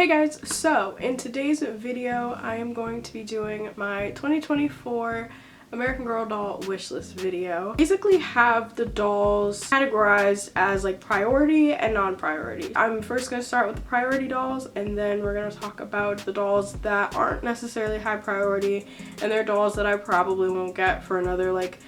Hey guys, so in today's video I am going to be doing my 2024 American Girl doll wish list video. Basically have the dolls categorized as like priority and non-priority. I'm first going to start with the priority dolls, and then we're going to talk about the dolls that aren't necessarily high priority, and they're dolls that I probably won't get for another like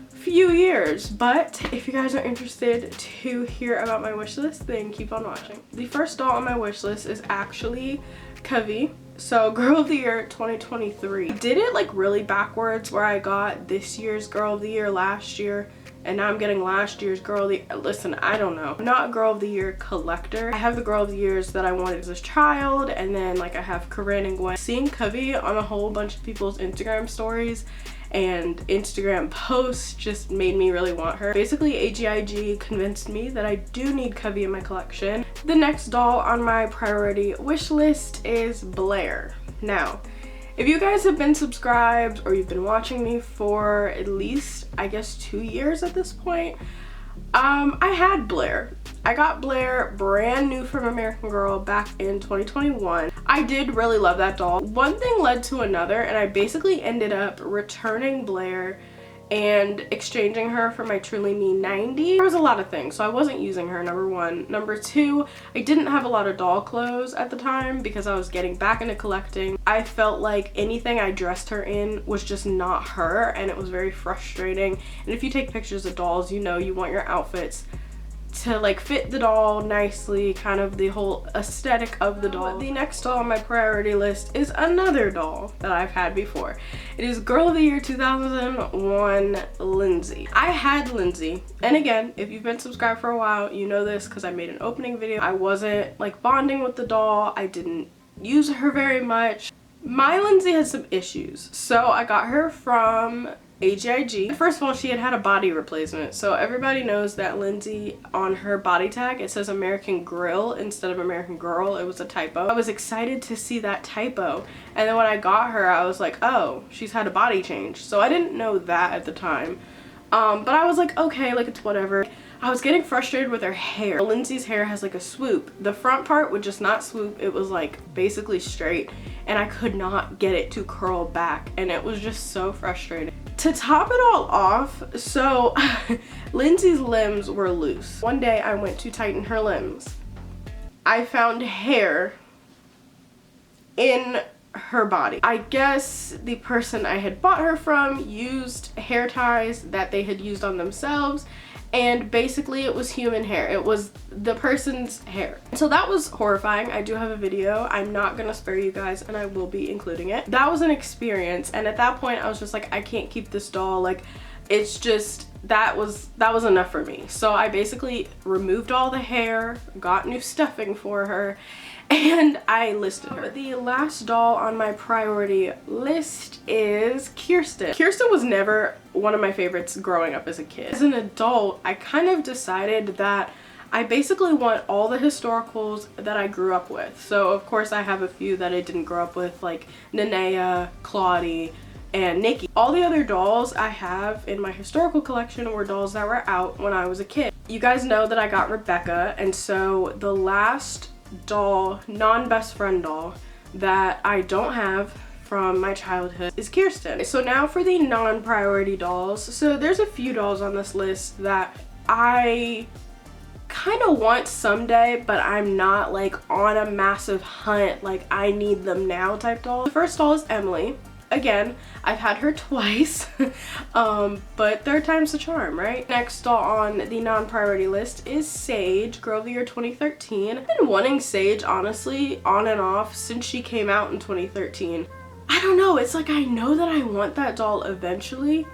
few years. But if you guys are interested to hear about my wish list, then keep on watching. The first doll on my wish list is actually AGIG. So Girl of the Year 2023. I did it like really backwards, where I got this year's Girl of the Year last year, and now I'm getting last year's Girl of the Year. Listen, I don't know. I'm not a Girl of the Year collector. I have the Girl of the Years that I wanted as a child, and then like I have Corinne and Gwen. Seeing AGIG on a whole bunch of people's Instagram stories and Instagram posts just made me really want her. Basically, AGIG convinced me that I do need AGIG in my collection. The next doll on my priority wish list is Blair. Now, if you guys have been subscribed or you've been watching me for at least, I guess, 2 years at this point, I had Blair. I got Blair brand new from American Girl back in 2021. I did really love that doll. One thing led to another, and I basically ended up returning Blair and exchanging her for my Truly Me 90. There was a lot of things, so I wasn't using her, number one. Number two, I didn't have a lot of doll clothes at the time because I was getting back into collecting. I felt like anything I dressed her in was just not her, and it was very frustrating. And if you take pictures of dolls, you know you want your outfits to like fit the doll nicely, kind of the whole aesthetic of the doll. The next doll on my priority list is another doll that I've had before. It is Girl of the Year 2001 Lindsay. I had Lindsay, and again, if you've been subscribed for a while, you know this because I made an opening video. I wasn't like bonding with the doll. I didn't use her very much. My Lindsay has some issues, so I got her from AGIG. First of all, she had a body replacement, so everybody knows that Lindsay, on her body tag, it says American Grill instead of American Girl. It was a typo. I was excited to see that typo, and then when I got her, I was like, oh, she's had a body change. So I didn't know that at the time, but I was like, okay, like it's whatever. I was getting frustrated with her hair. Lindsay's hair has like a swoop. The front part would just not swoop. It was like basically straight, and I could not get it to curl back, and it was just so frustrating. To top it all off, so Lindsay's limbs were loose. One day I went to tighten her limbs. I found hair in her body. I guess the person I had bought her from used hair ties that they had used on themselves, and basically it was human hair. It was the person's hair. So that was horrifying. I do have a video. I'm not gonna spare you guys, and I will be including it. That was an experience, and at that point I was just like, I can't keep this doll. Like, it's just, that was enough for me. So I basically removed all the hair, got new stuffing for her, and I listed her. The last doll on my priority list is Kirsten. Kirsten was never one of my favorites growing up as a kid. As an adult, I kind of decided that I basically want all the historicals that I grew up with. So of course I have a few that I didn't grow up with, like Nenea, Claudie, and Nikki. All the other dolls I have in my historical collection were dolls that were out when I was a kid. You guys know that I got Rebecca, and so the last doll, non-best friend doll, that I don't have from my childhood is Kirsten. So now for the non-priority dolls. So there's a few dolls on this list that I kind of want someday, but I'm not like on a massive hunt, like I need them now type doll. The first doll is Emily. Again, I've had her twice, but third time's the charm, right? Next doll on the non-priority list is Sage, Girl of the Year 2013. I've been wanting Sage, honestly, on and off since she came out in 2013. I don't know, it's like I know that I want that doll eventually,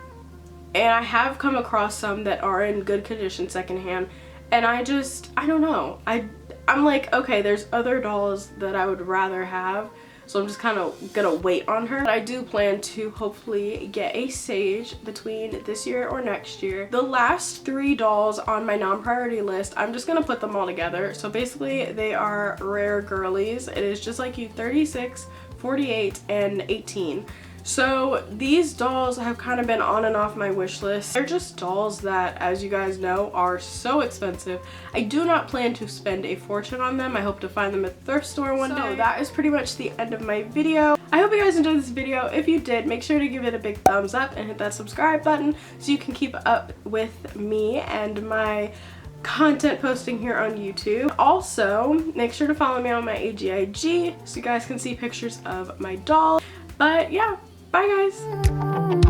and I have come across some that are in good condition secondhand, and I don't know. I'm like, okay, there's other dolls that I would rather have, so I'm just kind of gonna wait on her. But I do plan to hopefully get a Sage between this year or next year. The last three dolls on my non-priority list, I'm just gonna put them all together. So basically they are rare girlies. It is just like you, 36, 48, and 18. So these dolls have kind of been on and off my wish list. They're just dolls that, as you guys know, are so expensive. I do not plan to spend a fortune on them. I hope to find them at the thrift store one day. That is pretty much the end of my video. I hope you guys enjoyed this video. If you did, make sure to give it a big thumbs up and hit that subscribe button so you can keep up with me and my content posting here on YouTube. Also, make sure to follow me on my AGIG so you guys can see pictures of my doll. But yeah, bye guys!